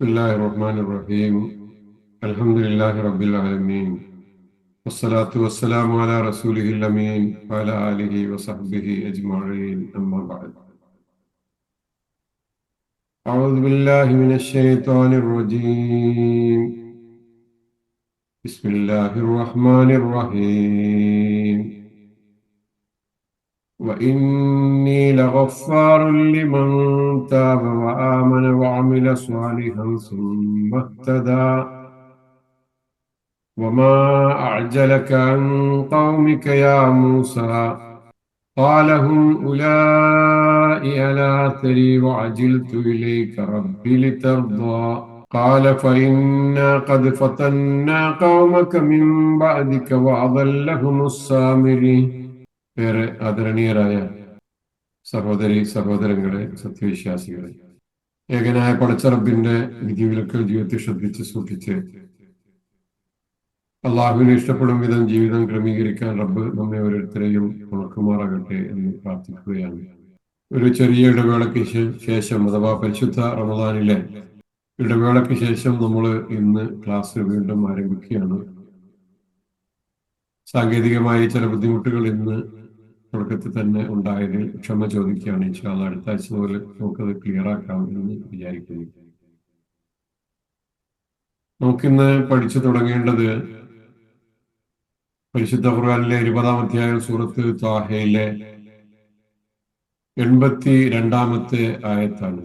ബിസ്മില്ലാഹിർ റഹ്മാനിർ റഹീം. അൽഹംദുലില്ലാഹി റബ്ബിൽ ആലമീൻ. വസ്സലാത്തു വസ്സലാമു അലാ റസൂലിഹിൽ അമീൻ വഅലാ ആലിഹി വസഹ്ബിഹി അജ്മഈൻ. അമ്മാ ബഅദ്. അഊദു ബില്ലാഹി മിനശ് ശൈത്വാനിർ റജീം. ബിസ്മില്ലാഹിർ റഹ്മാനിർ റഹീം. وإني لغفار لمن تاب وآمن وعمل صالحا ثم اهتدى وما أعجلك عن قومك يا موسى قال هم أولئك على أثري وعجلت إليك رب لترضى قال فإنا قد فتنا قومك من بعدك وأضلهم السامري. ഏറെ ആദരണീയരായ സഹോദരങ്ങളെ, സത്യവിശ്വാസികളെ, ഏകനായ പടച്ച റബ്ബിന്റെ വിധിവിലക്കൽ ജീവിതത്തെ ശ്രദ്ധിച്ച് സൂക്ഷിച്ച് അള്ളാഹുവിനെ ഇഷ്ടപ്പെടും വിധം ജീവിതം ക്രമീകരിക്കാൻ റബ്ബ് നമ്മെ ഓരോരുത്തരെയും ഉണക്കുമാറാകട്ടെ എന്ന് പ്രാർത്ഥിക്കുകയാണ്. ഒരു ചെറിയ ഇടവേളയ്ക്ക് ശേഷം, അഥവാ പരിശുദ്ധ റമദാനിലെ ഇടവേളയ്ക്ക് ശേഷം നമ്മൾ ഇന്ന് ക്ലാസ് വീണ്ടും ആരംഭിക്കുകയാണ്. സാങ്കേതികമായി ചില ബുദ്ധിമുട്ടുകൾ ഇന്ന് തുടക്കത്തിൽ തന്നെ ഉണ്ടായതിൽ ക്ഷമ ചോദിക്കുകയാണ്. ഇൻഷാ അല്ലാഹ് അടുത്ത ആഴ്ച മുതൽ നമുക്കത് ക്ലിയർ ആക്കാം എന്ന് വിചാരിക്കുന്നു. നമുക്കിന്ന് പഠിച്ചു തുടങ്ങേണ്ടത് പരിശുദ്ധ ഖുർആനിലെ 20-ാം അധ്യായം സൂറത്ത് ത്വാഹയിലെ 82-ാമത്തെ ആയത്താണ്.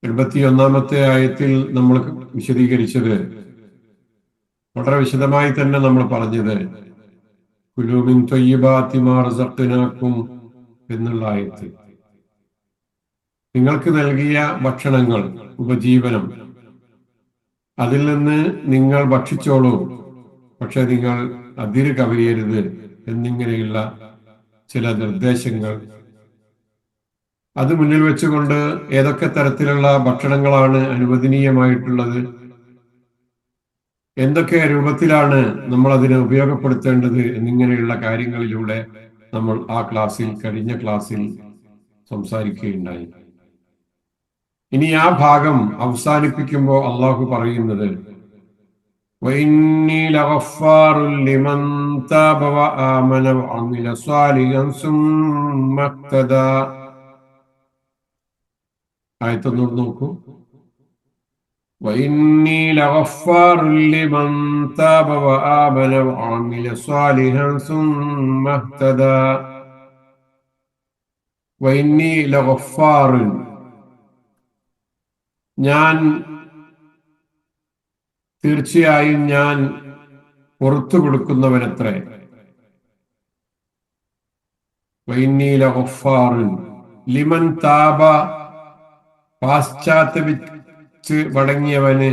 81-ാമത്തെ ആയത്തിൽ നമ്മൾ വിശദീകരിച്ചത്, വളരെ വിശദമായി തന്നെ നമ്മൾ പറഞ്ഞത്, കുലൂ മിൻ ത്വയ്യിബാതി മാ റസഖ്നാകും എന്നുള്ള ആയത്ത്. നിങ്ങൾക്ക് നൽകിയ ഭക്ഷണങ്ങൾ, ഉപജീവനം, അതിൽ നിന്ന് നിങ്ങൾ ഭക്ഷിച്ചോളൂ, പക്ഷെ നിങ്ങൾ അതിര് കവിയരുത് എന്നിങ്ങനെയുള്ള ചില നിർദ്ദേശങ്ങൾ. അത് മുന്നിൽ വെച്ചുകൊണ്ട് ഏതൊക്കെ തരത്തിലുള്ള ഭക്ഷണങ്ങളാണ് അനുവദനീയമായിട്ടുള്ളത്, എന്തൊക്കെ രൂപത്തിലാണ് നമ്മൾ അതിനെ ഉപയോഗപ്പെടുത്തേണ്ടത് എന്നിങ്ങനെയുള്ള കാര്യങ്ങളിലൂടെ നമ്മൾ കഴിഞ്ഞ ക്ലാസ്സിൽ സംസാരിക്കുകയുണ്ടായി. ഇനി ആ ഭാഗം അവസാനിപ്പിക്കുമ്പോൾ അള്ളാഹു പറയുന്നത്, വഇന്നീ ലഗഫാറുൻ ലിമൻ താബ വആമന വഅമില സ്വാലിഹൻ സുമ്മ ഇഹ്തദാ. ആയത്തൊന്ന് നോക്കൂ. وإني لغفار لمن تاب وآمن وعمل صالحا ثم اهتدى. وإني لغفار, ഞാൻ തീർച്ചയായും ഞാൻ പുറത്തു കൊടുക്കുന്നവനത്രേ. വഇന്നീ ലഗഫാർ ലിമൻ താബ, മടങ്ങിയവന്,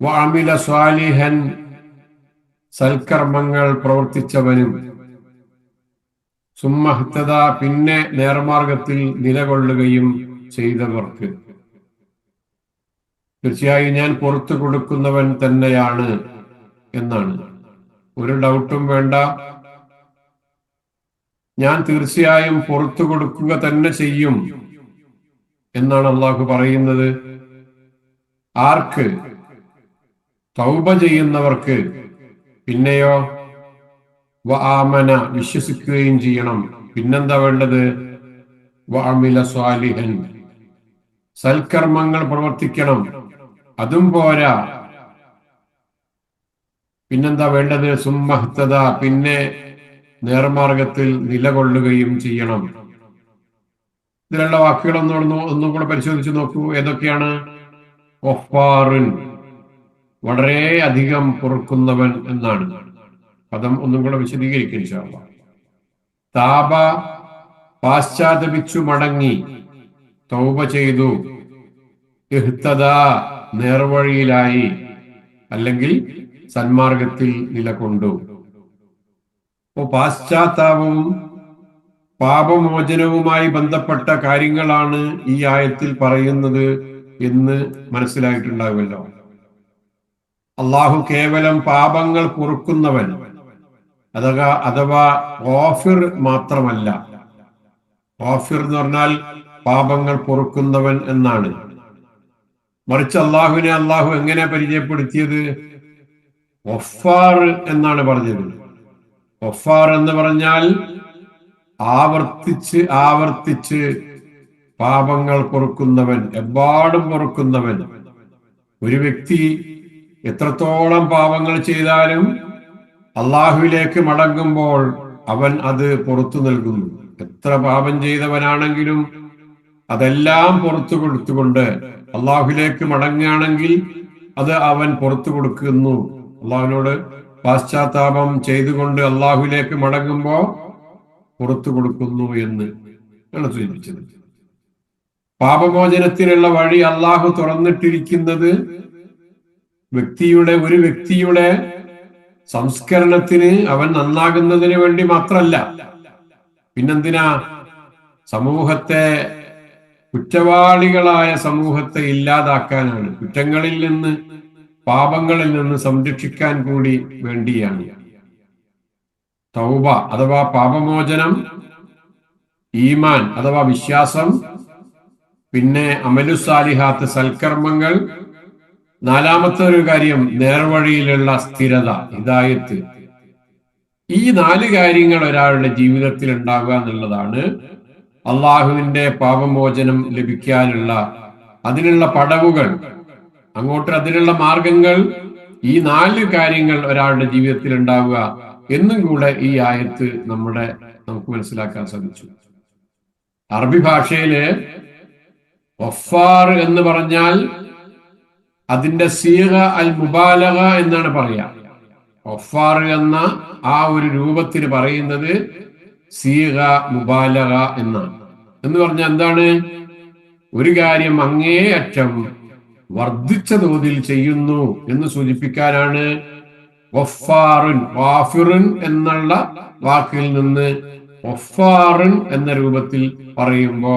വഅമില സ്വാലിഹൻ, സൽക്കർമ്മങ്ങൾ പ്രവർത്തിച്ചവനും, സുമ്മ ഇഹ്തദാ, പിന്നെ നേർമാർഗത്തിൽ നിലകൊള്ളുകയും ചെയ്തവർക്ക്. തീർച്ചയായും ഞാൻ പുറത്തു കൊടുക്കുന്നവൻ തന്നെയാണ് എന്നാണ്. ഒരു ഡൗട്ടും വേണ്ട. ഞാൻ തീർച്ചയായും പുറത്തു കൊടുക്കുക തന്നെ ചെയ്യും എന്നാണ് അള്ളാഹു പറയുന്നത്. ആർക്ക്? തൗബ ചെയ്യുന്നവർക്ക്. പിന്നെയോ വആമന, വിശ്വസിക്കുകയും ചെയ്യണം. പിന്നെന്താ വേണ്ടത്? വഅമില സ്വാലിഹൻ, സൽക്കർമ്മങ്ങൾ പ്രവർത്തിക്കണം. അതും പോരാ, പിന്നെന്താ വേണ്ടത്? സുമ്മ ഇഹ്തദാ, പിന്നെ നേർമാർഗത്തിൽ നിലകൊള്ളുകയും ചെയ്യണം. ഇതിലുള്ള വാക്കുകൾ ഒന്നും കൂടെ പരിശോധിച്ച് നോക്കൂ. ഏതൊക്കെയാണ്? ഗഫാറുൻ, വളരെ അധികം പൊറുക്കുന്നവൻ എന്നാണ്. പദം ഒന്നും കൂടെ വിശദീകരിക്കും ഇൻഷാ അല്ലാഹ്. താബ, പാശ്ചാത്തപിച്ചു മടങ്ങി, തൗബ ചെയ്തു. ഇഹ്തദാ, നേർവഴിയിലായി, അല്ലെങ്കിൽ സന്മാർഗത്തിൽ നിലകൊണ്ടു. അപ്പോ പാശ്ചാത്താപവും പാപമോചനവുമായി ബന്ധപ്പെട്ട കാര്യങ്ങളാണ് ഈ ആയത്തിൽ പറയുന്നത് എന്ന് മനസ്സിലായിട്ടുണ്ടാവുമല്ലോ. അള്ളാഹു കേവലം പാപങ്ങൾ പൊറുക്കുന്നവൻ, അഥവാ ഗാഫിർ മാത്രമല്ല. ഗാഫിർ എന്ന് പറഞ്ഞാൽ പാപങ്ങൾ പൊറുക്കുന്നവൻ എന്നാണ്. മറിച്ച് അള്ളാഹുവിനെ അള്ളാഹു എങ്ങനെ പരിചയപ്പെടുത്തിയത്? ഗഫാർ എന്നാണ് പറഞ്ഞത്. ഗഫാർ എന്ന് പറഞ്ഞാൽ ആവർത്തിച്ച് ആവർത്തിച്ച് പാപങ്ങൾ പൊറുക്കുന്നവൻ, എമ്പാടും പൊറുക്കുന്നവൻ. ഒരു വ്യക്തി എത്രത്തോളം പാപങ്ങൾ ചെയ്താലും അള്ളാഹുവിലേക്ക് മടങ്ങുമ്പോൾ അവൻ അത് പുറത്തു നൽകുന്നു. എത്ര പാപം ചെയ്തവനാണെങ്കിലും അതെല്ലാം പുറത്തു കൊടുത്തുകൊണ്ട് അള്ളാഹുവിലേക്ക് മടങ്ങുകയാണെങ്കിൽ അത് അവൻ പുറത്തു കൊടുക്കുന്നു. അള്ളാഹുവിനോട് പാശ്ചാത്താപം ചെയ്തുകൊണ്ട് അള്ളാഹുവിലേക്ക് മടങ്ങുമ്പോ പുറത്തു കൊടുക്കുന്നു എന്ന് ആണ് സൂചിപ്പിച്ചത്. പാപമോചനത്തിനുള്ള വഴി അള്ളാഹു തുറന്നിട്ടിരിക്കുന്നത് ഒരു വ്യക്തിയുടെ സംസ്കരണത്തിന്, അവൻ നന്നാകുന്നതിന് വേണ്ടി മാത്രമല്ല. പിന്നെന്തിനാ? സമൂഹത്തെ, കുറ്റവാളികളായ സമൂഹത്തെ ഇല്ലാതാക്കാനാണ്. കുറ്റങ്ങളിൽ നിന്ന്, പാപങ്ങളിൽ നിന്ന് സംരക്ഷിക്കാൻ കൂടി വേണ്ടിയാണ്. തൗബ അഥവാ പാപമോചനം, ഈമാൻ അഥവാ വിശ്വാസം, പിന്നെ അമലുസാലിഹാത്ത് സൽക്കർമ്മങ്ങൾ, നാലാമത്തെ ഒരു കാര്യം നേർവഴിയിലുള്ള സ്ഥിരത, ഹിദായത്ത്. ഈ 4 കാര്യങ്ങൾ ഒരാളുടെ ജീവിതത്തിൽ ഉണ്ടാവുക എന്നുള്ളതാണ് അള്ളാഹുവിന്റെ പാപമോചനം ലഭിക്കാനുള്ള, അതിനുള്ള പടവുകൾ, അതിനുള്ള മാർഗങ്ങൾ. ഈ 4 കാര്യങ്ങൾ ഒരാളുടെ ജീവിതത്തിൽ ഉണ്ടാവുക എന്നും കൂടെ ഈ ആയത്ത് നമുക്ക് മനസ്സിലാക്കാൻ സാധിച്ചു. അറബി ഭാഷയില് ഗഫാർ എന്ന് പറഞ്ഞാൽ അതിന്റെ സീഗ അൽ മുബാലഗ എന്നാണ് പറയാ. ഗഫാർ എന്ന ആ ഒരു രൂപത്തിന് പറയുന്നത് സീഗ മുബാലഗ എന്നാണ്. എന്ന് പറഞ്ഞാൽ എന്താണ്? ഒരു കാര്യം അങ്ങേയറ്റം വർദ്ധിച്ച തോതിൽ ചെയ്യുന്നു എന്ന് സൂചിപ്പിക്കാനാണ് ഗഫാറുൻ, ഗാഫിറുൻ എന്നുള്ള വാക്കിൽ നിന്ന് ഗഫാറുൻ എന്ന രൂപത്തിൽ പറയുമ്പോ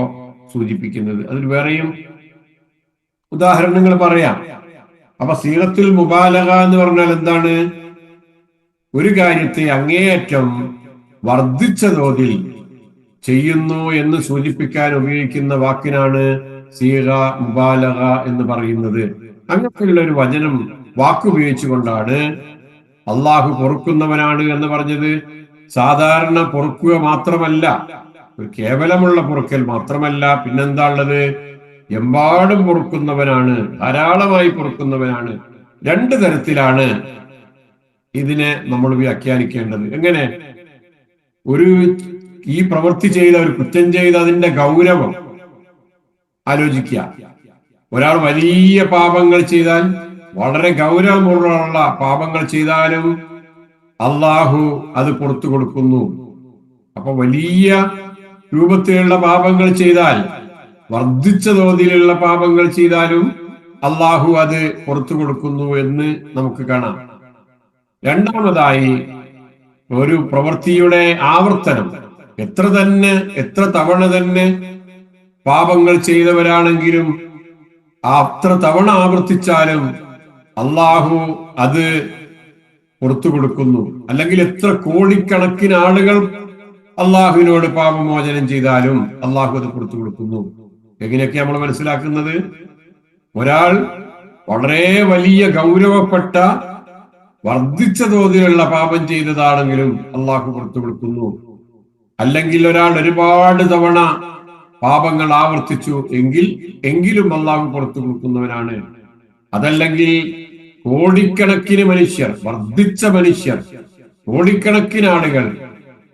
സൂചിപ്പിക്കുന്നത്. അതിൽ വേറെയും ഉദാഹരണങ്ങൾ പറയാം. അപ്പൊ സീഗത്തുൽ മുബാലഗ എന്ന് പറഞ്ഞാൽ എന്താണ്? ഒരു കാര്യത്തെ അങ്ങേയറ്റം വർദ്ധിച്ച തോതിൽ ചെയ്യുന്നു എന്ന് സൂചിപ്പിക്കാൻ ഉപയോഗിക്കുന്ന വാക്കിനാണ് സീഗ മുബാലഗ എന്ന് പറയുന്നത്. അങ്ങനെയുള്ള ഒരു വചനം വാക്കുപയോഗിച്ചുകൊണ്ടാണ് അള്ളാഹു പൊറുക്കുന്നവനാണ് എന്ന് പറഞ്ഞത്. സാധാരണ പൊറുക്കുക മാത്രമല്ല, ഒരു കേവലമുള്ള പൊറുക്കൽ മാത്രമല്ല, പിന്നെന്താ ഉള്ളത്? എമ്പാടും പൊറുക്കുന്നവനാണ്, ധാരാളമായി പൊറുക്കുന്നവനാണ്. 2 തരത്തിലാണ് ഇതിനെ നമ്മൾ വ്യാഖ്യാനിക്കേണ്ടത്. എങ്ങനെ? ഈ പ്രവൃത്തി ചെയ്ത, ഒരു കുറ്റം ചെയ്ത അതിന്റെ ഗൗരവം ആലോചിക്കുക. ഒരാൾ വലിയ പാപങ്ങൾ ചെയ്താൽ, വളരെ ഗൗരവമുള്ള പാപങ്ങൾ ചെയ്താലും അള്ളാഹു അത് പുറത്തു കൊടുക്കുന്നു. അപ്പൊ വലിയ രൂപത്തിലുള്ള പാപങ്ങൾ ചെയ്താൽ, വർദ്ധിച്ച തോതിലുള്ള പാപങ്ങൾ ചെയ്താലും അള്ളാഹു അത് പുറത്തു കൊടുക്കുന്നു എന്ന് നമുക്ക് കാണാം. രണ്ടാമതായി, ഒരു പ്രവൃത്തിയുടെ ആവർത്തനം, എത്ര തവണ തന്നെ പാപങ്ങൾ ചെയ്തവരാണെങ്കിലും അത്ര തവണ ആവർത്തിച്ചാലും അള്ളാഹു അത് പുറത്തു കൊടുക്കുന്നു. അല്ലെങ്കിൽ എത്ര കോടിക്കണക്കിന് ആളുകൾ അള്ളാഹുവിനോട് പാപമോചനം ചെയ്താലും അള്ളാഹു അത് പുറത്തു കൊടുക്കുന്നു. എങ്ങനെയൊക്കെ നമ്മൾ മനസ്സിലാക്കുന്നത്? ഒരാൾ വളരെ വലിയ ഗൗരവപ്പെട്ട വർദ്ധിച്ച തോതിലുള്ള പാപം ചെയ്തതാണെങ്കിലും അള്ളാഹു പുറത്തു കൊടുക്കുന്നു. അല്ലെങ്കിൽ ഒരാൾ ഒരുപാട് തവണ പാപങ്ങൾ ആവർത്തിച്ചു എങ്കിലും അള്ളാഹു പുറത്തു കൊടുക്കുന്നവനാണ്. അതല്ലെങ്കിൽ കോടിക്കണക്കിന് മനുഷ്യർ, വർദ്ധിച്ച മനുഷ്യർ, കോടിക്കണക്കിന് ആളുകൾ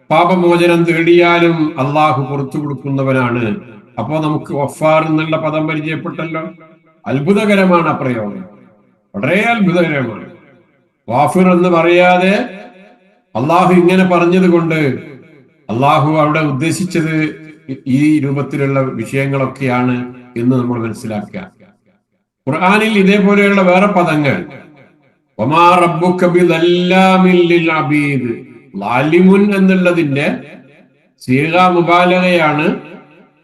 പാപമോചനം തേടിയാലും അള്ളാഹു പുറത്തു കൊടുക്കുന്നവനാണ്. അപ്പോ നമുക്ക് ഗഫാർ എന്നുള്ള പദം പരിചയപ്പെട്ടല്ലോ. അത്ഭുതകരമാണ് ആ പ്രയോഗം, വളരെ അത്ഭുതകരമാണ്. ഗാഫിർ എന്ന് പറയാതെ അള്ളാഹു ഇങ്ങനെ പറഞ്ഞത് കൊണ്ട് അള്ളാഹു അവിടെ ഉദ്ദേശിച്ചത് ഈ രൂപത്തിലുള്ള വിഷയങ്ങളൊക്കെയാണ് എന്ന് നമ്മൾ മനസ്സിലാക്കുക. ഖുർആനിൽ ഇതേപോലെയുള്ള വേറെ പദങ്ങൾ, വമാ റബ്ബുക ബിദല്ലാമിൽ ലിൽ അബീദ്, ലാലിമുൻ എന്നുള്ളതിന്റെ സീഗ മുബാലഗയാണ്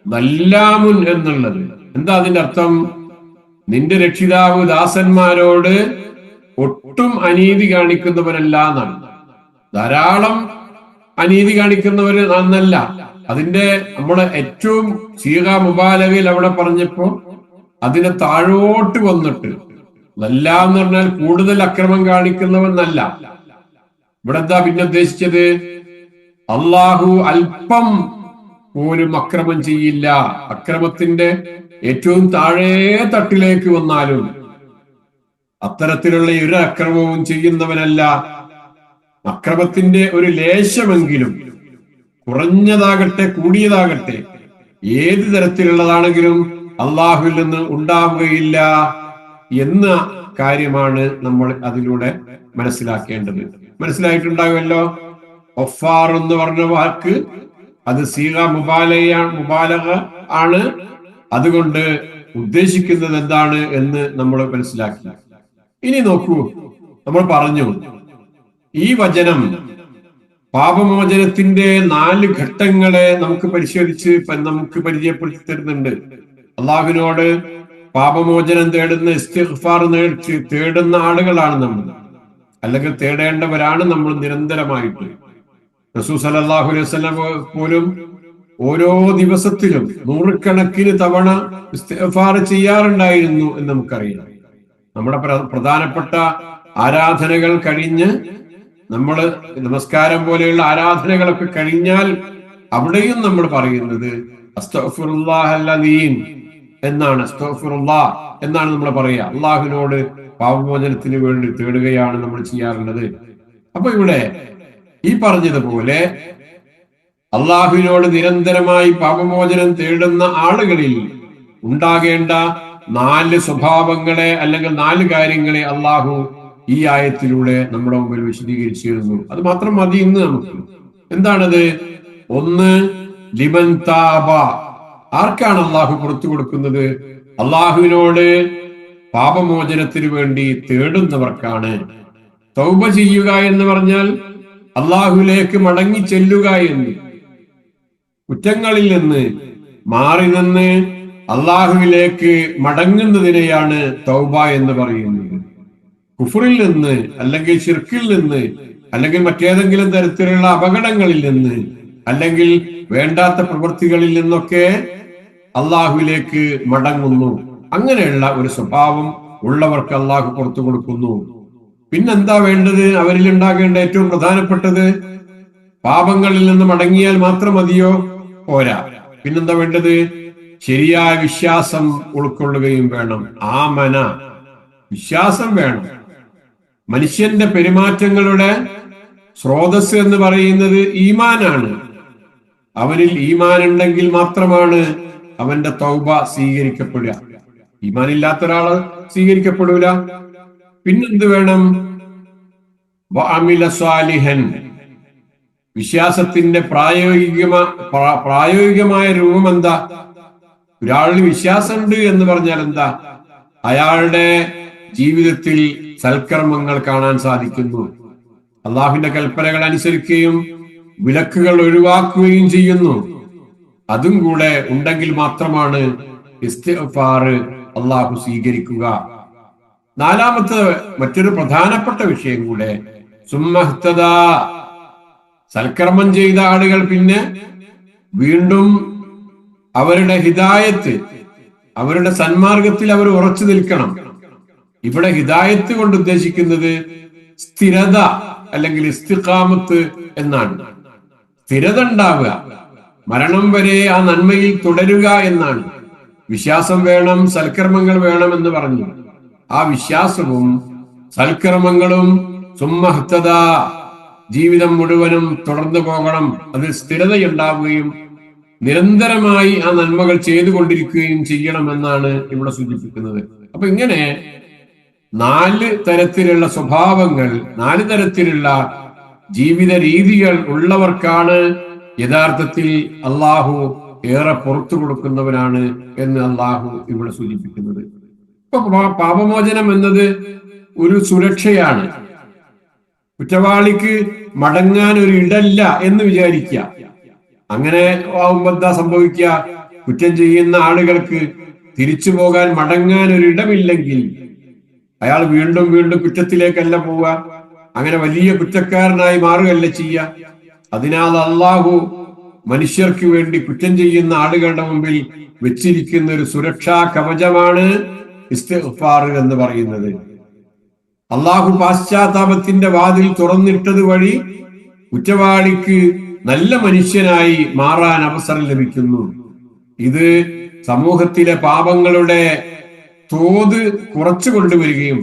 ദല്ലാമുൻ എന്നുള്ളത്. എന്താ അതിന്റെ അർത്ഥം? നിന്റെ രക്ഷിതാവ് ദാസന്മാരോട് ഒട്ടും അനീതി കാണിക്കുന്നവരല്ല എന്നാണ്. ധാരാളം അനീതി കാണിക്കുന്നവര് എന്നല്ല, അതിന്റെ നമ്മളെ ഏറ്റവും സീഗ മുബാലഗയിൽ അവിടെ പറഞ്ഞപ്പോ അതിനെ താഴോട്ട് വന്നിട്ട് നല്ല എന്ന് പറഞ്ഞാൽ കൂടുതൽ അക്രമം കാണിക്കുന്നവന്നല്ല. ഇവിടെ എന്താ പിന്നെ ഉദ്ദേശിച്ചത്? അള്ളാഹു അല്പം പോലും അക്രമം ചെയ്യില്ല. അക്രമത്തിന്റെ ഏറ്റവും താഴേ തട്ടിലേക്ക് വന്നാലും അത്തരത്തിലുള്ള ഒരു അക്രമവും ചെയ്യുന്നവനല്ല. അക്രമത്തിന്റെ ഒരു ലേശമെങ്കിലും, കുറഞ്ഞതാകട്ടെ കൂടിയതാകട്ടെ, ഏത് തരത്തിലുള്ളതാണെങ്കിലും അള്ളാഹുവിൽ നിന്ന് ഉണ്ടാവുകയില്ല എന്ന കാര്യമാണ് നമ്മൾ അതിലൂടെ മനസ്സിലാക്കേണ്ടത്. മനസ്സിലായിട്ടുണ്ടാകുമല്ലോ. ഒഫാർ എന്ന് പറഞ്ഞ വാക്ക് അത് സീഗ മുബാലഗ ആണ്. അതുകൊണ്ട് ഉദ്ദേശിക്കുന്നത് എന്താണ് എന്ന് നമ്മൾ മനസ്സിലാക്കി. ഇനി നോക്കൂ, നമ്മൾ പറഞ്ഞു ഈ വചനം പാപമോചനത്തിന്റെ 4 ഘട്ടങ്ങളെ നമുക്ക് പരിചയപ്പെടുത്തി തരുന്നുണ്ട്. അള്ളാഹുവിനോട് പാപമോചനം തേടുന്ന, ഇസ്തിഗ്ഫാർ തേടുന്ന ആളുകളാണ് നമ്മൾ, അല്ലെങ്കിൽ തേടേണ്ടവരാണ് നമ്മൾ നിരന്തരമായിട്ട്. റസൂൽ സല്ലല്ലാഹു അലൈഹി വസല്ലം പോലും ഓരോ ദിവസത്തിലും 100 തവണ ഇസ്തിഗ്ഫാർ ചെയ്യാറുണ്ടായിരുന്നു എന്ന് നമുക്കറിയാം. നമ്മുടെ പ്രധാനപ്പെട്ട ആരാധനകൾ കഴിഞ്ഞ്, നമ്മൾ നമസ്കാരം പോലെയുള്ള ആരാധനകളൊക്കെ കഴിഞ്ഞാൽ അവിടെയും നമ്മൾ പറയുന്നത് അസ്തഗ്ഫിറുല്ലാഹൽ അലീം എന്നാണ്. അസ്തഗ്ഫിറുല്ലാഹ് എന്നാണ് നമ്മൾ പറയുക. അള്ളാഹുവിനോട് പാപമോചനത്തിന് വേണ്ടി തേടുകയാണ് നമ്മൾ ചെയ്യാറുള്ളത്. അപ്പൊ ഇവിടെ ഈ പറഞ്ഞതുപോലെ അള്ളാഹുവിനോട് നിരന്തരമായി പാപമോചനം തേടുന്ന ആളുകളിൽ ഉണ്ടാകേണ്ട 4 സ്വഭാവങ്ങളെ അല്ലെങ്കിൽ 4 കാര്യങ്ങളെ അള്ളാഹു ഈ ആയത്തിലൂടെ നമ്മുടെ മുമ്പിൽ വിശദീകരിച്ചിരുന്നു. അത് മാത്രം മതി ഇന്ന് നമുക്ക്. എന്താണത്? 1, ലിമൻ താബ. ആർക്കാണ് അള്ളാഹു പുറത്തു കൊടുക്കുന്നത്? അള്ളാഹുവിനോട് പാപമോചനത്തിന് വേണ്ടി തേടുന്നവർക്കാണ്. തൗബ ചെയ്യുക എന്ന് പറഞ്ഞാൽ അള്ളാഹുവിലേക്ക് മടങ്ങി ചെല്ലുക എന്ന്, കുറ്റങ്ങളിൽ നിന്ന് മാറി നിന്ന് അള്ളാഹുവിലേക്ക് മടങ്ങുന്നതിനെയാണ് തൗബ എന്ന് പറയുന്നത്. കുഫറിൽ നിന്ന്, അല്ലെങ്കിൽ ശിർക്കിൽ നിന്ന്, അല്ലെങ്കിൽ മറ്റേതെങ്കിലും തരത്തിലുള്ള അപകടങ്ങളിൽ നിന്ന്, അല്ലെങ്കിൽ വേണ്ടാത്ത പ്രവൃത്തികളിൽ നിന്നൊക്കെ അള്ളാഹുവിലേക്ക് മടങ്ങുന്നു. അങ്ങനെയുള്ള ഒരു സ്വഭാവം ഉള്ളവർക്ക് അള്ളാഹു പുറത്തു കൊടുക്കുന്നു. പിന്നെന്താ വേണ്ടത്? അവരിൽ ഉണ്ടാകേണ്ട ഏറ്റവും പ്രധാനപ്പെട്ടത്, പാപങ്ങളിൽ നിന്ന് മടങ്ങിയാൽ മാത്രം മതിയോ? പോരാ. പിന്നെന്താ വേണ്ടത്? ശരിയായ വിശ്വാസം ഉൾക്കൊള്ളുകയും വേണം. ആമന, വിശ്വാസം വേണം. മനുഷ്യന്റെ പെരുമാറ്റങ്ങളുടെ സ്രോതസ് എന്ന് പറയുന്നത് ഈമാനാണ്. അവനിൽ ഈമാൻ ഉണ്ടെങ്കിൽ മാത്രമാണ് അവന്റെ തൗബ സ്വീകരിക്കപ്പെടുക. ഈമാൻ ഇല്ലാത്ത ഒരാള് സ്വീകരിക്കപ്പെടൂല. പിന്നെന്ത് വേണം? വഅമില സ്വാലിഹൻ. വിശ്വാസത്തിന്റെ പ്രായോഗികമായ രൂപം എന്താ? ഒരാളിന് വിശ്വാസമുണ്ട് എന്ന് പറഞ്ഞാൽ എന്താ? അയാളുടെ ജീവിതത്തിൽ സൽക്കർമ്മങ്ങൾ കാണാൻ സാധിക്കുന്നു. അള്ളാഹുവിന്റെ കൽപ്പനകൾ അനുസരിക്കുകയും വിലക്കുകൾ ഒഴിവാക്കുകയും ചെയ്യുന്നു. അതും കൂടെ ഉണ്ടെങ്കിൽ മാത്രമാണ് ഇസ്തിഗ്ഫാർ അള്ളാഹു സ്വീകരിക്കുക. 4ാമത്തെ മറ്റൊരു പ്രധാനപ്പെട്ട വിഷയം കൂടെ, സുമ്മഹ്തദാ. സൽക്കർമ്മം ചെയ്ത ആളുകൾ പിന്നെ വീണ്ടും അവരുടെ ഹിദായത്ത്, അവരുടെ സന്മാർഗത്തിൽ അവർ ഉറച്ചു നിൽക്കണം. ഇവിടെ ഹിദായത്ത് കൊണ്ട് ഉദ്ദേശിക്കുന്നത് സ്ഥിരത അല്ലെങ്കിൽ ഇസ്തിഖാമത്ത് എന്നാണ്. സ്ഥിരത ഉണ്ടാവുക, മരണം വരെ ആ നന്മയിൽ തുടരുക എന്നാണ്. വിശ്വാസം വേണം, സൽക്കർമ്മങ്ങൾ വേണം എന്ന് പറഞ്ഞു. ആ വിശ്വാസവും സൽക്കർമ്മങ്ങളും സുമ്മഹ്തദ, ജീവിതം മുഴുവനും തുടർന്നു പോകണം. അതിൽ സ്ഥിരതയുണ്ടാവുകയും നിരന്തരമായി ആ നന്മകൾ ചെയ്തുകൊണ്ടിരിക്കുകയും ചെയ്യണമെന്നാണ് ഇവിടെ സൂചിപ്പിക്കുന്നത്. അപ്പൊ ഇങ്ങനെ 4 തരത്തിലുള്ള സ്വഭാവങ്ങൾ, 4 തരത്തിലുള്ള ജീവിത രീതികൾ ഉള്ളവർക്കാണ് യഥാർത്ഥത്തിൽ അള്ളാഹു ഏറെ പുറത്തു കൊടുക്കുന്നവനാണ് എന്ന് അള്ളാഹു ഇവിടെ സൂചിപ്പിക്കുന്നത്. ഇപ്പൊ പാപമോചനം എന്നത് ഒരു സുരക്ഷയാണ്. കുറ്റവാളിക്ക് മടങ്ങാൻ ഒരു ഇടല്ല എന്ന് വിചാരിക്കുക. അങ്ങനെ ആവുമ്പോ എന്താ സംഭവിക്കുക? കുറ്റം ചെയ്യുന്ന ആളുകൾക്ക് തിരിച്ചു പോകാൻ, മടങ്ങാൻ ഒരു ഇടമില്ലെങ്കിൽ അയാൾ വീണ്ടും വീണ്ടും കുറ്റത്തിലേക്കല്ല പോവുക, അങ്ങനെ വലിയ കുറ്റക്കാരനായി മാറുകയല്ല ചെയ്യുക. അതിനാൽ അള്ളാഹു മനുഷ്യർക്ക് വേണ്ടി കുറ്റം ചെയ്യുന്ന ആളുകളുടെ മുമ്പിൽ വെച്ചിരിക്കുന്ന ഒരു സുരക്ഷാ കവചമാണ് ഇസ്തിഗ്ഫാർ എന്ന് പറയുന്നത്. അള്ളാഹു പാശ്ചാത്താപത്തിന്റെ വാതിൽ തുറന്നിട്ടത് വഴി കുറ്റവാളിക്ക് നല്ല മനുഷ്യനായി മാറാൻ അവസരം ലഭിക്കുന്നു. ഇത് സമൂഹത്തിലെ പാപങ്ങളുടെ തോത് കുറച്ചു കൊണ്ടുവരികയും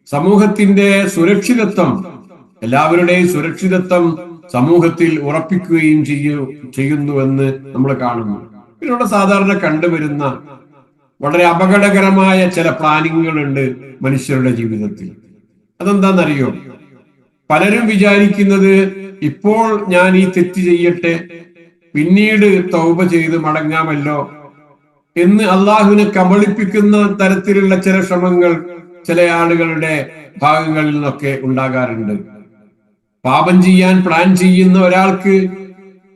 സമൂഹത്തിന്റെ സുരക്ഷിതത്വം, എല്ലാവരുടെയും സുരക്ഷിതത്വം സമൂഹത്തിൽ ഉറപ്പിക്കുകയും ചെയ്യുന്നുവെന്ന് നമ്മൾ കാണുന്നു. ഇതിലൂടെ സാധാരണ കണ്ടുവരുന്ന വളരെ അപകടകരമായ ചില പ്ലാനിങ്ങുകളുണ്ട് മനുഷ്യരുടെ ജീവിതത്തിൽ. അതെന്താണെന്നറിയോ? പലരും വിചാരിക്കുന്നത് ഇപ്പോൾ ഞാൻ ഈ തെറ്റ് ചെയ്യട്ടെ, പിന്നീട് തൗബ ചെയ്ത് മടങ്ങാമല്ലോ എന്ന് അള്ളാഹുവിനെ കബളിപ്പിക്കുന്ന തരത്തിലുള്ള ചില ശ്രമങ്ങൾ ചില ആളുകളുടെ ഭാഗങ്ങളിൽ നിന്നൊക്കെ ഉണ്ടാകാറുണ്ട്. പാപം ചെയ്യാൻ പ്ലാൻ ചെയ്യുന്ന ഒരാൾക്ക്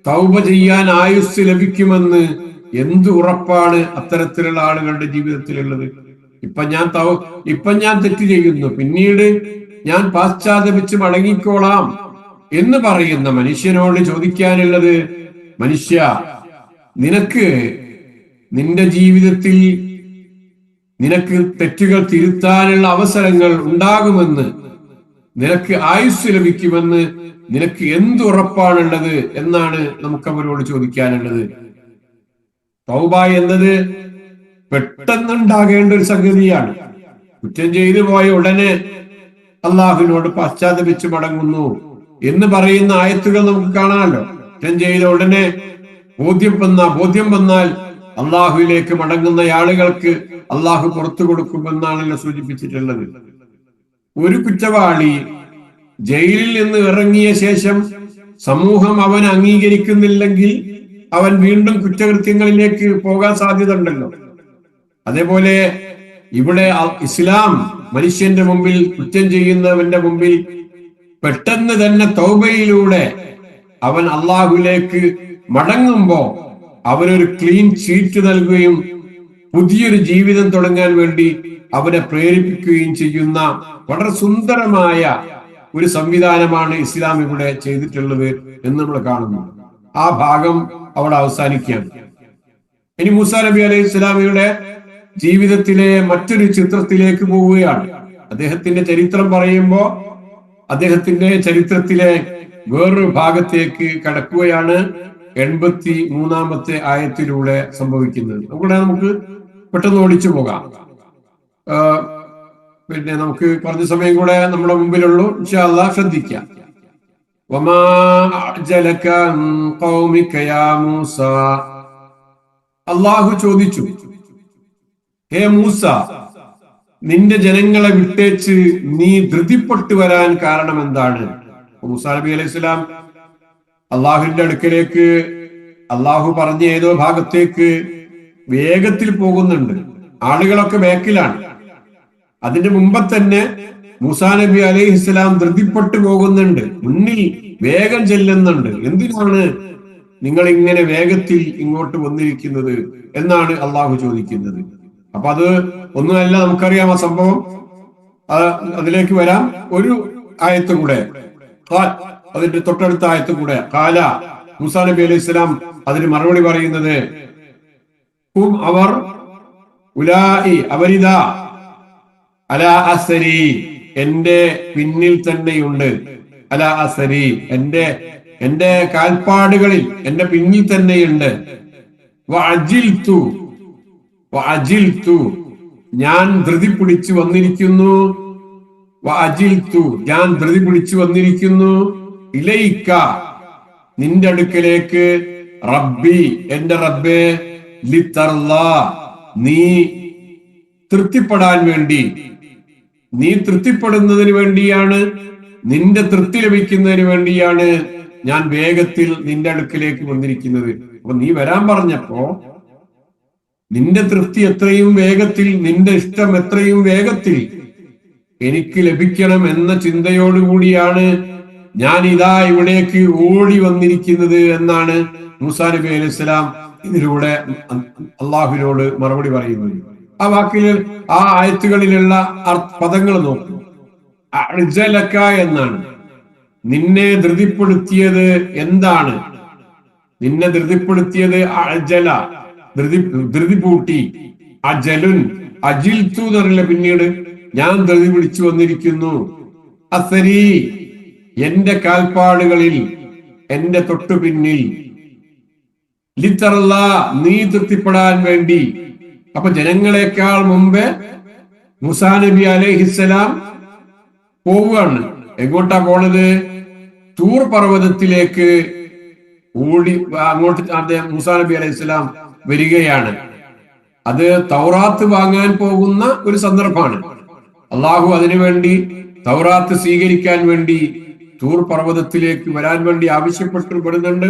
തൗബ ചെയ്യാൻ ആയുസ് ലഭിക്കുമെന്ന് എന്ത് ഉറപ്പാണ് അത്തരത്തിലുള്ള ആളുകളുടെ ജീവിതത്തിലുള്ളത്? ഇപ്പൊ ഞാൻ തെറ്റ് ചെയ്യുന്നു, പിന്നീട് ഞാൻ പാശ്ചാത്തപിച്ച് മടങ്ങിക്കോളാം എന്ന് പറയുന്ന മനുഷ്യനോട് ചോദിക്കാനുള്ളത്, മനുഷ്യ, നിനക്ക് നിന്റെ ജീവിതത്തിൽ നിനക്ക് തെറ്റുകൾ തിരുത്താനുള്ള അവസരങ്ങൾ ഉണ്ടാകുമെന്ന്, നിനക്ക് ആയുസ് ലഭിക്കുമെന്ന് നിനക്ക് എന്തുറപ്പാണുള്ളത് എന്നാണ് നമുക്ക് അവരോട് ചോദിക്കാനുള്ളത്. തൗബ എന്നത് പെട്ടെന്നുണ്ടാകേണ്ട ഒരു സംഗതിയാണ്. കുറ്റം ചെയ്തു പോയ ഉടനെ അള്ളാഹുവിനോട് പശ്ചാത്തപിച്ച് മടങ്ങുന്നു എന്ന് പറയുന്ന ആയത്തുകൾ നമുക്ക് കാണാമല്ലോ. കുറ്റം ചെയ്ത ഉടനെ ബോധ്യം വന്നാൽ അള്ളാഹുവിലേക്ക് മടങ്ങുന്ന ആളുകൾക്ക് അള്ളാഹു പുറത്തു കൊടുക്കുമെന്നാണല്ലോ സൂചിപ്പിച്ചിട്ടുള്ളത്. ഒരു കുറ്റവാളി ജയിലിൽ നിന്ന് ഇറങ്ങിയ ശേഷം സമൂഹം അവൻ അംഗീകരിക്കുന്നില്ലെങ്കിൽ അവൻ വീണ്ടും കുറ്റകൃത്യങ്ങളിലേക്ക് പോകാൻ സാധ്യത ഉണ്ടല്ലോ. അതേപോലെ ഇവിടെ ഇസ്ലാം മനുഷ്യന്റെ മുമ്പിൽ, കുറ്റം ചെയ്യുന്നവന്റെ മുമ്പിൽ പെട്ടെന്ന് തന്നെ തൗബയിലൂടെ അവൻ അള്ളാഹുവിലേക്ക് മടങ്ങുമ്പോ അവനൊരു ക്ലീൻ ചീറ്റ് നൽകുകയും പുതിയൊരു ജീവിതം തുടങ്ങാൻ വേണ്ടി അവനെ പ്രേരിപ്പിക്കുകയും ചെയ്യുന്ന വളരെ സുന്ദരമായ ഒരു സംവിധാനമാണ് ഇസ്ലാം ഇവിടെ ചെയ്തിട്ടുള്ളത് എന്ന് നമ്മൾ കാണുന്നു. ആ ഭാഗം അവിടെ അവസാനിക്കുകയാണ്. ഇനി മൂസാ നബി അലൈഹി സ്വലാമയുടെ ജീവിതത്തിലെ മറ്റൊരു ചിത്രത്തിലേക്ക് പോവുകയാണ്. അദ്ദേഹത്തിന്റെ ചരിത്രം പറയുമ്പോൾ അദ്ദേഹത്തിന്റെ ചരിത്രത്തിലെ വേറൊരു ഭാഗത്തേക്ക് കടക്കുകയാണ് 83-ാമത്തെ ആയത്തിലൂടെ സംഭവിക്കുന്നത്. നമുക്ക് പെട്ടെന്ന് ഓടിച്ചു പോകാം. പിന്നെ നമുക്ക് കുറഞ്ഞ സമയം കൂടെ നമ്മുടെ മുമ്പിലുള്ളൂ. ഇൻഷാ അല്ലാഹ് ശ്രദ്ധിക്കാം. വമാ അഅ്ജലക അൻ ഖൗമിക യാ മൂസ. അല്ലാഹു ചോദിച്ചു, ഹേ മൂസ, നിന്റെ ജനങ്ങളെ വിട്ടേച്ച് നീ ധൃതിപ്പെട്ടു വരാൻ കാരണം എന്താണ്? മൂസാ നബി അലൈഹി സ്വലാം അള്ളാഹുവിന്റെ അടുക്കലേക്ക് അള്ളാഹു പറഞ്ഞ ഏതോ ഭാഗത്തേക്ക് വേഗത്തിൽ പോകുന്നുണ്ട്. ആളുകളൊക്കെ ബാക്കിലാണ്. അതിന്റെ മുമ്പ് തന്നെ മൂസാ നബി അലൈഹിസ്സലാം ധൃതിപ്പെട്ടു പോകുന്നുണ്ട്, മുന്നിൽ വേഗം ചെല്ലുന്നുണ്ട്. എന്തിനാണ് നിങ്ങൾ ഇങ്ങനെ വേഗത്തിൽ ഇങ്ങോട്ട് വന്നിരിക്കുന്നത് എന്നാണ് അള്ളാഹു ചോദിക്കുന്നത്. അപ്പൊ അത് ഒന്നുമല്ല, നമുക്കറിയാം ആ സംഭവം. അതിലേക്ക് വരാം. ഒരു ആയത്ത് കൂടെ, അതിന്റെ തൊട്ടടുത്ത ആയത്ത് കൂടെ കാല മൂസാ നബി അലൈഹി സ്വലാം അതിന് മറുപടി പറയുന്നത്, അവർ ഉലായി അവരിതാ അലാ അസരി എന്റെ പിന്നിൽ തന്നെയുണ്ട്. അലാ അസരി എന്റെ കാൽപ്പാടുകളിൽ എന്റെ പിന്നിൽ തന്നെയുണ്ട്. വഅജിൽതു ഞാൻ ധൃതി പിടിച്ചു വന്നിരിക്കുന്നു. ഞാൻ ധൃതി പിടിച്ചു വന്നിരിക്കുന്നു. ഇലൈക നിന്റെ അടുക്കലേക്ക്. റബ്ബി എന്റെ റബ്ബേ. ലിതർലാ നീ തൃപ്തിപ്പെടാൻ വേണ്ടി, നീ തൃപ്തിപ്പെടുന്നതിന് വേണ്ടിയാണ്, നിന്റെ തൃപ്തി ലഭിക്കുന്നതിന് വേണ്ടിയാണ് ഞാൻ വേഗത്തിൽ നിന്റെ അടുക്കിലേക്ക് വന്നിരിക്കുന്നത്. അപ്പൊ നീ വരാൻ പറഞ്ഞപ്പോ നിന്റെ തൃപ്തി എത്രയും വേഗത്തിൽ, നിന്റെ ഇഷ്ടം എത്രയും വേഗത്തിൽ എനിക്ക് ലഭിക്കണം എന്ന ചിന്തയോടുകൂടിയാണ് ഞാൻ ഇതാ ഇവിടേക്ക് ഓടി വന്നിരിക്കുന്നത് എന്നാണ് മൂസാ നബി അലൈഹി സ്വലാം ഇതിലൂടെ അള്ളാഹുവിനോട് മറുപടി പറയുന്നത്. ആ വാക്കുകൾ, ആ ആയത്തുകളിലുള്ള പദങ്ങൾ നോക്കൂ. അഅ്ജലക എന്നാണ്. നിന്നെ ധൃതിപ്പെടുത്തിയത് എന്താണ്? നിന്നെ ധൃതിപ്പെടുത്തിയത് അജല, ധൃതി പൂട്ടി. അജലുൻ, അജിൽത്തു എന്നറിയില്ല, പിന്നീട് ഞാൻ ധൃതി പിടിച്ചു വന്നിരിക്കുന്നു. അസരി, എന്റെ കാൽപ്പാടുകളിൽ, എന്റെ തൊട്ടു പിന്നിൽ. ലിത്തറല്ല, നീ തൃപ്തിപ്പെടാൻ വേണ്ടി. അപ്പൊ ജനങ്ങളെക്കാൾ മുമ്പേ മൂസാ നബി അലൈഹിസ്സലാം പോവുകയാണ്. എങ്ങോട്ടാ പോണത്? തൂർ പർവ്വതത്തിലേക്ക് ഓടി അങ്ങോട്ട് അദ്ദേഹം മൂസാ നബി അലൈഹിസ്സലാം വരികയാണ്. അത് തൗറാത്ത് വാങ്ങാൻ പോകുന്ന ഒരു സന്ദർഭമാണ്. അള്ളാഹു അതിനുവേണ്ടി തൗറാത്ത് സ്വീകരിക്കാൻ വേണ്ടി തൂർ പർവ്വതത്തിലേക്ക് വരാൻ വേണ്ടി ആവശ്യപ്പെട്ടുപെടുന്നുണ്ട്.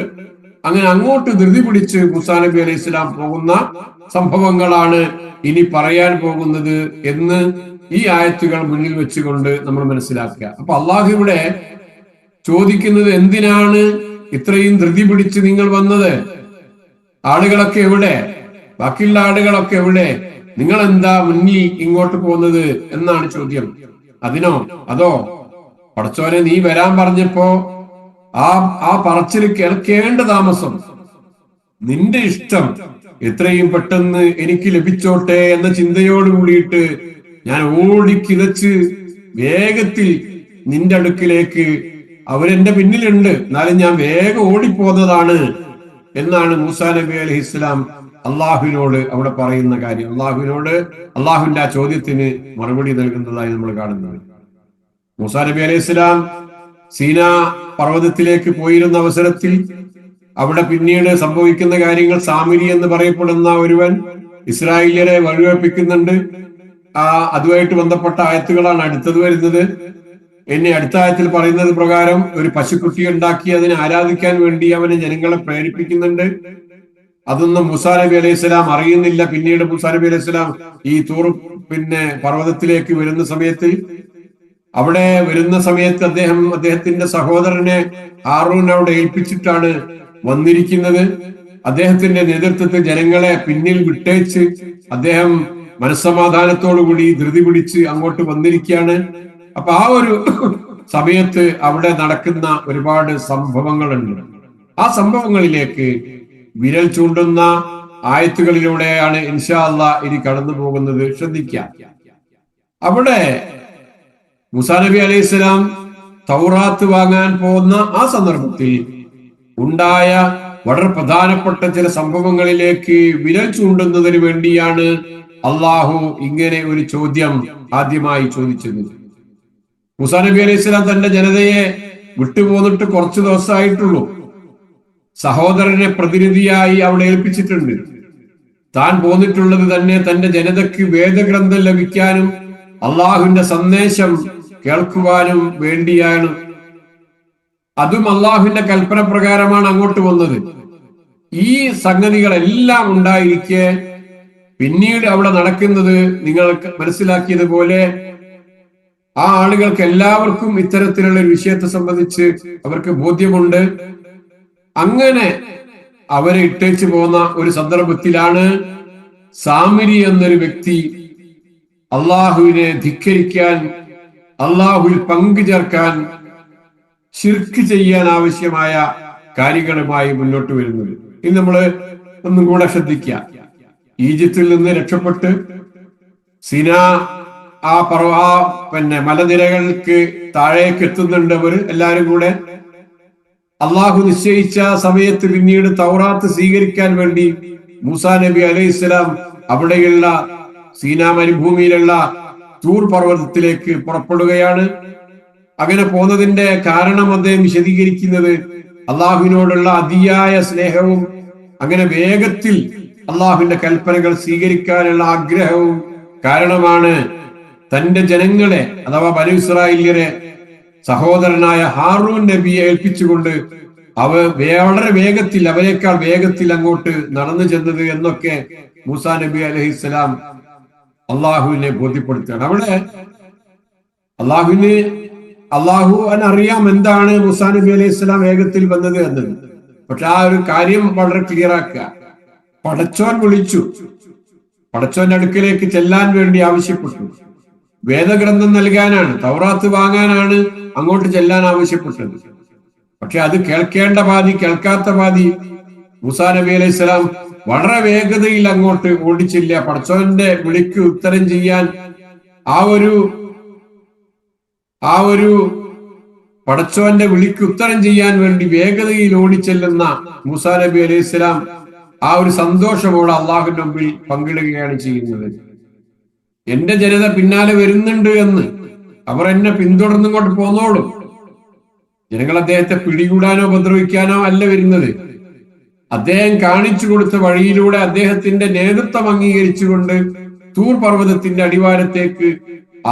അങ്ങനെ അങ്ങോട്ട് ധൃതി പിടിച്ച് മൂസാ നബി അലൈഹി സ്വലാം പോകുന്ന സംഭവങ്ങളാണ് ഇനി പറയാൻ പോകുന്നത് എന്ന് ഈ ആയത്തുകൾ മുന്നിൽ വെച്ചുകൊണ്ട് നമ്മൾ മനസ്സിലാക്കുക. അപ്പൊ അള്ളാഹു ഇവിടെ ചോദിക്കുന്നത്, എന്തിനാണ് ഇത്രയും ധൃതി പിടിച്ച് നിങ്ങൾ വന്നത്? ആളുകളൊക്കെ എവിടെ? ബാക്കിയുള്ള ആളുകളൊക്കെ എവിടെ? നിങ്ങൾ എന്താ മുന്നിൽ ഇങ്ങോട്ട് പോകുന്നത് എന്നാണ് ചോദ്യം. അതിനോ അതോ പടച്ചോനെ നീ വരാൻ പറഞ്ഞപ്പോ ആ പറച്ചിൽ കേൾക്കേണ്ട താമസം, നിന്റെ ഇഷ്ടം എത്രയും പെട്ടെന്ന് എനിക്ക് ലഭിച്ചോട്ടെ എന്ന ചിന്തയോട് കൂടിയിട്ട് ഞാൻ ഓടിക്കിതച്ച് വേഗത്തിൽ നിന്റെ അടുക്കിലേക്ക്, അവരെന്റെ പിന്നിലുണ്ട് എന്നാലും ഞാൻ വേഗം ഓടിപ്പോന്നതാണ് എന്നാണ് മൂസാ നബി അലൈഹിസ്സലാം അള്ളാഹുവിനോട് അവിടെ പറയുന്ന കാര്യം. അള്ളാഹുവിന്റെ ആ ചോദ്യത്തിന് മറുപടി നൽകുന്നതായി നമ്മൾ കാണുന്നത്. മൂസാ നബി അലൈഹിസ്സലാം സീനാ പർവ്വതത്തിലേക്ക് പോയിരുന്ന അവസരത്തിൽ അവിടെ പിന്നീട് സംഭവിക്കുന്ന കാര്യങ്ങൾ, സാമിരി എന്ന് പറയപ്പെടുന്ന ഒരുവൻ ഇസ്രായേലിയരെ വഴിവെപ്പിക്കുന്നുണ്ട്. അതുമായിട്ട് ബന്ധപ്പെട്ട ആയത്തുകളാണ് അടുത്തത് വരുന്നത്. അടുത്ത ആയത്തിൽ പറയുന്നത് പ്രകാരം ഒരു പശുക്കുട്ടി ഉണ്ടാക്കി അതിനെ ആരാധിക്കാൻ വേണ്ടി അവനെ ജനങ്ങളെ പ്രേരിപ്പിക്കുന്നുണ്ട്. അതൊന്നും മൂസാ നബി അലൈഹി സ്വലാം അറിയുന്നില്ല. പിന്നീട് മൂസാ നബി അലൈഹി സ്വലാം ഈ തൂർ പർവ്വതത്തിലേക്ക് വരുന്ന സമയത്ത് അദ്ദേഹത്തിന്റെ സഹോദരനെ ഹാറൂൻ അവിടെ ഏൽപ്പിച്ചിട്ടാണ് വന്നിരിക്കുന്നത്. അദ്ദേഹത്തിന്റെ നേതൃത്വത്തിൽ ജനങ്ങളെ പിന്നിൽ വിട്ടേച്ച് അദ്ദേഹം മനസ്സമാധാനത്തോടുകൂടി ധൃതി പിടിച്ച് അങ്ങോട്ട് വന്നിരിക്കുകയാണ്. അപ്പൊ ആ ഒരു സമയത്ത് അവിടെ നടക്കുന്ന ഒരുപാട് സംഭവങ്ങളുണ്ട്. ആ സംഭവങ്ങളിലേക്ക് വിരൽ ചൂണ്ടുന്ന ആയത്തുകളിലൂടെയാണ് ഇൻഷാ അല്ലാഹ് ഇനി കടന്നു പോകുന്നത്. ശ്രദ്ധിക്കാം. അവിടെ മൂസാ നബി അലൈഹി സ്വലാം തൗറാത്ത് വാങ്ങാൻ പോകുന്ന ആ സന്ദർഭത്തിൽ ഉണ്ടായ വളരെ പ്രധാനപ്പെട്ട ചില സംഭവങ്ങളിലേക്ക് വിരൽ ചൂണ്ടുന്നതിന് വേണ്ടിയാണ് അള്ളാഹു ഇങ്ങനെ ഒരു ചോദ്യം ആദ്യമായി ചോദിച്ചത്. മൂസാ നബി അലൈഹി സ്വലാം തന്റെ ജനതയെ വിട്ടുപോന്നിട്ട് കുറച്ചു ദിവസമായിട്ടുള്ളൂ. സഹോദരനെ പ്രതിനിധിയായി അവിടെ ഏൽപ്പിച്ചിട്ടുണ്ട്. താൻ പോന്നിട്ടുള്ളത് തന്നെ തന്റെ ജനതയ്ക്ക് വേദഗ്രന്ഥം ലഭിക്കാനും അള്ളാഹുവിന്റെ സന്ദേശം കേൾക്കുവാനും വേണ്ടിയാണ്. അതും അള്ളാഹുവിന്റെ കൽപ്പന പ്രകാരമാണ് അങ്ങോട്ട് വന്നത്. ഈ സംഗതികളെല്ലാം ഉണ്ടായിരിക്കെ പിന്നീട് അവിടെ നടക്കുന്നത് നിങ്ങൾക്ക് മനസ്സിലാക്കിയതുപോലെ ആ ആളുകൾക്ക് എല്ലാവർക്കും ഇത്തരത്തിലുള്ള ഒരു വിഷയത്തെ സംബന്ധിച്ച് അവർക്ക് ബോധ്യമുണ്ട്. അങ്ങനെ അവരെ ഇട്ടേച്ചു പോന്ന ഒരു സന്ദർഭത്തിലാണ് സാമിരി എന്നൊരു വ്യക്തി അള്ളാഹുവിനെ ധിക്കരിക്കാൻ, അള്ളാഹുവിൽ പങ്കു ചേർക്കാൻ, ശിർക്ക് ചെയ്യാൻ ആവശ്യമായ കാര്യങ്ങളുമായി മുന്നോട്ട് വരുന്നത്. ഇനി നമ്മള് ഒന്നും കൂടെ ശ്രദ്ധിക്കുക. ഈജിപ്തിൽ നിന്ന് രക്ഷപ്പെട്ട് സിനാ മലനിരകൾക്ക് താഴേക്ക് എത്തുന്നുണ്ട് അവർ എല്ലാവരും കൂടെ. അള്ളാഹു നിശ്ചയിച്ച സമയത്ത് പിന്നീട് തൗറാത്ത് സ്വീകരിക്കാൻ വേണ്ടി മൂസാ നബി അലൈഹി സ്വലാം അവിടെയുള്ള സീനാ മരുഭൂമിയിലുള്ള തൂർ പർവ്വതത്തിലേക്ക് പുറപ്പെടുകയാണ്. അങ്ങനെ പോന്നതിന്റെ കാരണം അദ്ദേഹം വിശദീകരിക്കുന്നത് അള്ളാഹുവിനോടുള്ള അതിയായ സ്നേഹവും അങ്ങനെ വേഗത്തിൽ അള്ളാഹുവിന്റെ കൽപ്പനകൾ സ്വീകരിക്കാനുള്ള ആഗ്രഹവും കാരണമാണ് തന്റെ ജനങ്ങളെ അഥവാ ബനൂ ഇസ്രായേല്യരെ സഹോദരനായ ഹാറൂൻ നബിയെ ഏൽപ്പിച്ചുകൊണ്ട് വളരെ വേഗത്തിൽ, അവരെക്കാൾ വേഗത്തിൽ അങ്ങോട്ട് നടന്നു ചെന്നത് എന്നൊക്കെ മൂസാ നബി അലൈഹിസ്സലാം അള്ളാഹുവിനെ ബോധ്യപ്പെടുത്തുകയാണ്. അവിടെ അള്ളാഹുവിനറിയാം എന്താണ് മൂസാ നബി അലൈഹി സ്വലാം വേഗത്തിൽ വന്നത് എന്നത്. പക്ഷെ ആ ഒരു കാര്യം വളരെ ക്ലിയർ ആക്കുക. പടച്ചോൻ വിളിച്ചു, പടച്ചോന്റെ അടുക്കലേക്ക് ചെല്ലാൻ വേണ്ടി ആവശ്യപ്പെട്ടു. വേദഗ്രന്ഥം നൽകാനാണ്, തൗറാത്ത് വാങ്ങാനാണ് അങ്ങോട്ട് ചെല്ലാൻ ആവശ്യപ്പെട്ടത്. പക്ഷെ അത് കേൾക്കേണ്ട പാതി കേൾക്കാത്ത പാതി മൂസാ നബി അലൈഹി സ്വലാം വളരെ വേഗതയിൽ അങ്ങോട്ട് ഓടിച്ചില്ല. പടച്ചോന്റെ വിളിക്ക് ഉത്തരം ചെയ്യാൻ ആ ഒരു പടച്ചോന്റെ വിളിക്ക് ഉത്തരം ചെയ്യാൻ വേണ്ടി വേഗതയിൽ ഓടിച്ചെല്ലുന്ന മൂസാ നബി അലൈഹി സ്വലാം ആ ഒരു സന്തോഷമോടെ അള്ളാഹുവിന്റെ മുമ്പിൽ പങ്കിടുകയാണ് ചെയ്യുന്നത്. എന്റെ ജനത പിന്നാലെ വരുന്നുണ്ട് എന്ന്, അവർ എന്നെ പിന്തുടർന്നിങ്ങോട്ട് പോന്നോളും. ജനങ്ങൾ അദ്ദേഹത്തെ പിടികൂടാനോ ഉപദ്രവിക്കാനോ അല്ല വരുന്നത്. അദ്ദേഹം കാണിച്ചു കൊടുത്ത വഴിയിലൂടെ അദ്ദേഹത്തിന്റെ നേതൃത്വം അംഗീകരിച്ചുകൊണ്ട് തൂർ പർവ്വതത്തിന്റെ അടിവാരത്തേക്ക്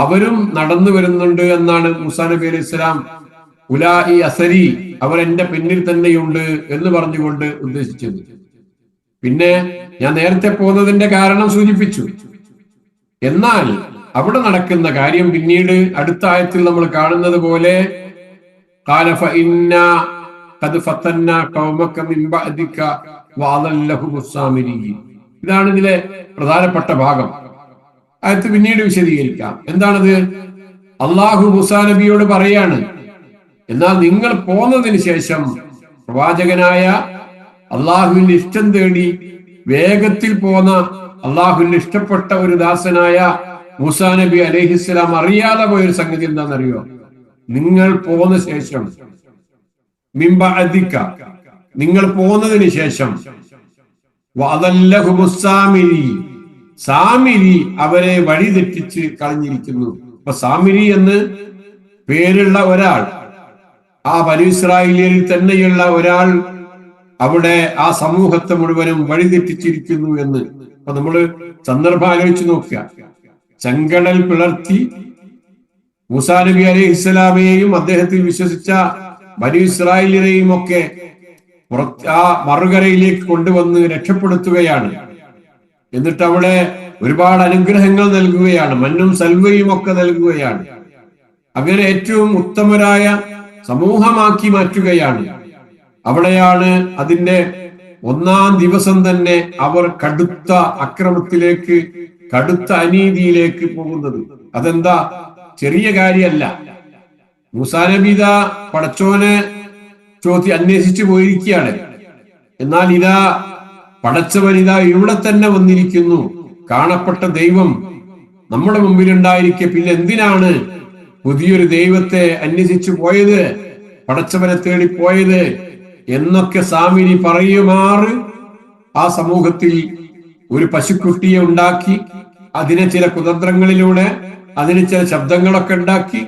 അവരും നടന്നു വരുന്നുണ്ട് എന്നാണ് മൂസാ നബി അലൈഹി സ്വലാം ഉലാഇ അസരി, അവർ എന്റെ പിന്നിൽ തന്നെയുണ്ട് എന്ന് പറഞ്ഞുകൊണ്ട് ഉദ്ദേശിച്ചത്. പിന്നെ ഞാൻ നേരത്തെ പോകുന്നതിന്റെ കാരണം സൂചിപ്പിച്ചു. എന്നാൽ അവിടെ നടക്കുന്ന കാര്യം പിന്നീട് അടുത്ത ആയത്തിൽ നമ്മൾ കാണുന്നത് പോലെ ഇതാണ് ഇതിലെ പ്രധാനപ്പെട്ട ഭാഗം. ആയത്ത് പിന്നീട് വിശദീകരിക്കാം. എന്താണത്? അള്ളാഹു മൂസാ നബിയോട് പറയാണ്, എന്നാൽ നിങ്ങൾ പോന്നതിന് ശേഷം പ്രവാചകനായ അള്ളാഹുവിന്റെ ഇഷ്ടം തേടി വേഗത്തിൽ പോന്ന അള്ളാഹുവിന്റെ ഇഷ്ടപ്പെട്ട ഒരു ദാസനായ മൂസാ നബി അലൈഹിസ്സലാം അറിയാതെ പോയൊരു സംഗതി എന്താണെന്നറിയോ? നിങ്ങൾ പോന്ന ശേഷം, നിങ്ങൾ പോന്നതിന് ശേഷം സാമിരി അവരെ വഴിതെറ്റിച്ച് കളഞ്ഞിരിക്കുന്നു. അപ്പൊ സാമിരി എന്ന് പേരുള്ള ഒരാൾ, ആ ബനൂ ഇസ്രായേലിൽ തന്നെയുള്ള ഒരാൾ അവിടെ ആ സമൂഹത്തെ മുഴുവനും വഴിതെറ്റിച്ചിരിക്കുന്നു എന്ന്. അപ്പൊ നമ്മള് സന്ദർഭം ആലോചിച്ച് നോക്കുക. ചെങ്കടൽ പിളർത്തി മൂസാ നബി അലൈഹി ഇസ്ലാമിയെയും അദ്ദേഹത്തിൽ വിശ്വസിച്ച ബനൂ ഇസ്രായേലിനെയും ഒക്കെ ആ മറുകരയിലേക്ക് കൊണ്ടുവന്ന് രക്ഷപ്പെടുത്തുകയാണ്. എന്നിട്ട് അവിടെ ഒരുപാട് അനുഗ്രഹങ്ങൾ നൽകുകയാണ്, മന്നും സൽവയും ഒക്കെ നൽകുകയാണ്. അങ്ങനെ ഏറ്റവും ഉത്തമരായ സമൂഹമാക്കി മാറ്റുകയാണ്. അവിടെയാണ് അതിന്റെ ഒന്നാം ദിവസം തന്നെ അവർ കടുത്ത അക്രമത്തിലേക്ക്, കടുത്ത അനീതിയിലേക്ക് പോകുന്നത്. അതെന്താ? ചെറിയ കാര്യമല്ല. മൂസാ നബി ഇതാ പടച്ചോനെ അന്വേഷിച്ചു പോയിരിക്കുകയാണ്. എന്നാൽ ഇതാ പടച്ചവൻ ഇതാ ഇവിടെ തന്നെ വന്നിരിക്കുന്നു. കാണപ്പെട്ട ദൈവം നമ്മുടെ മുമ്പിലുണ്ടായിരിക്കെ പിന്നെ എന്തിനാണ് പുതിയൊരു ദൈവത്തെ അന്വേഷിച്ചു പോയത്, പടച്ചവനെ തേടി പോയത് എന്നൊക്കെ സാമിരി പറയുമാറ് ആ സമൂഹത്തിൽ ഒരു പശുക്കുട്ടിയെ ഉണ്ടാക്കി, അതിനെ ചില കുതന്ത്രങ്ങളിലൂടെ, അതിന് ചില ശബ്ദങ്ങളൊക്കെ ഉണ്ടാക്കി,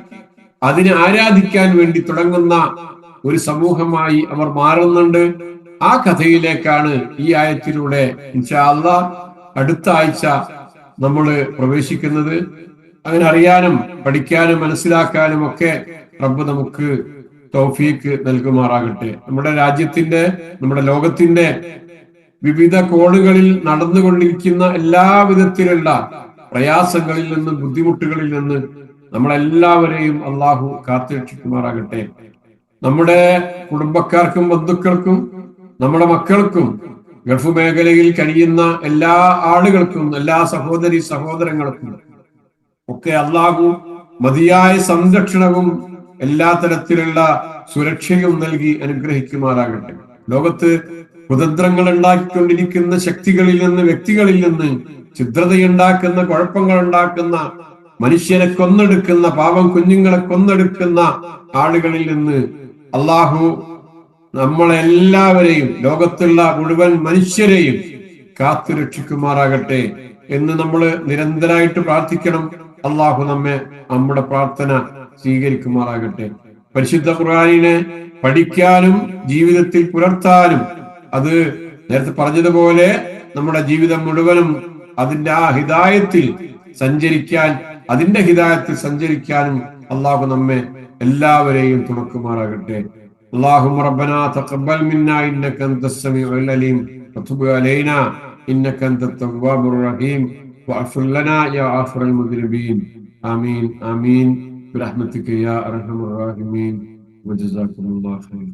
അതിനെ ആരാധിക്കാൻ വേണ്ടി തുടങ്ങുന്ന ഒരു സമൂഹമായി അവർ മാറുന്നുണ്ട്. ആ കഥയിലേക്കാണ് ഈ ആയത്തിലൂടെ ഇൻഷാ അല്ലാഹ് അടുത്ത ആഴ്ച നമ്മൾ പ്രവേശിക്കുന്നത്. അങ്ങനെ അറിയാനും പഠിക്കാനും മനസ്സിലാക്കാനും ഒക്കെ റബ്ബ് നമുക്ക് തൗഫീക്ക് നൽകുമാറാകട്ടെ. നമ്മുടെ രാജ്യത്തിന്റെ, നമ്മുടെ ലോകത്തിന്റെ വിവിധ കോണുകളിൽ നടന്നുകൊണ്ടിരിക്കുന്ന എല്ലാ വിധത്തിലുള്ള പ്രയാസങ്ങളിൽ നിന്ന്, ബുദ്ധിമുട്ടുകളിൽ നിന്ന് നമ്മളെല്ലാവരെയും അള്ളാഹു കാത്തുരക്ഷിക്കുമാറാകട്ടെ. നമ്മുടെ കുടുംബക്കാർക്കും ബന്ധുക്കൾക്കും നമ്മുടെ മക്കൾക്കും ഗൾഫ് മേഖലയിൽ കഴിയുന്ന എല്ലാ ആളുകൾക്കും, എല്ലാ സഹോദരി സഹോദരങ്ങൾക്കും ഒക്കെ അള്ളാഹു മതിയായ സംരക്ഷണവും എല്ലാ തരത്തിലുള്ള സുരക്ഷയും നൽകി അനുഗ്രഹിക്കുമാറാകട്ടെ. ലോകത്ത് കുതന്ത്രങ്ങൾ ഉണ്ടാക്കിക്കൊണ്ടിരിക്കുന്ന ശക്തികളിൽ നിന്ന്, വ്യക്തികളിൽ നിന്ന്, ഛിദ്രതയുണ്ടാക്കുന്ന, കുഴപ്പങ്ങൾ ഉണ്ടാക്കുന്ന, മനുഷ്യരെ കൊന്നെടുക്കുന്ന, പാവം കുഞ്ഞുങ്ങളെ കൊന്നെടുക്കുന്ന ആളുകളിൽ നിന്ന് അള്ളാഹു നമ്മളെല്ലാവരെയും, ലോകത്തുള്ള മുഴുവൻ മനുഷ്യരെയും കാത്തു രക്ഷിക്കുമാറാകട്ടെ എന്ന് നമ്മൾ നിരന്തരമായിട്ട് പ്രാർത്ഥിക്കണം. അള്ളാഹു നമ്മുടെ പ്രാർത്ഥന സ്വീകരിക്കുമാറാകട്ടെ. പരിശുദ്ധ ഖുർആനിനെ പഠിക്കാനും ജീവിതത്തിൽ പുലർത്താനും, അത് നേരത്തെ പറഞ്ഞതുപോലെ നമ്മുടെ ജീവിതം മുഴുവനും അതിന്റെ ആ ഹിദായത്തിൽ സഞ്ചരിക്കാൻ, അതിന്റെ ഹിദായത്തിൽ സഞ്ചരിക്കാനും അള്ളാഹു നമ്മെ എല്ലാവരെയും തുണക്കുമാറാകട്ടെ. اللهم ربنا تقبل منا إنك أنت السميع العليم وتب علينا إنك أنت التواب الرحيم واغفر لنا يا غافر المذنبين. آمين آمين برحمتك يا أرحم الراحمين وجزاكم الله خير.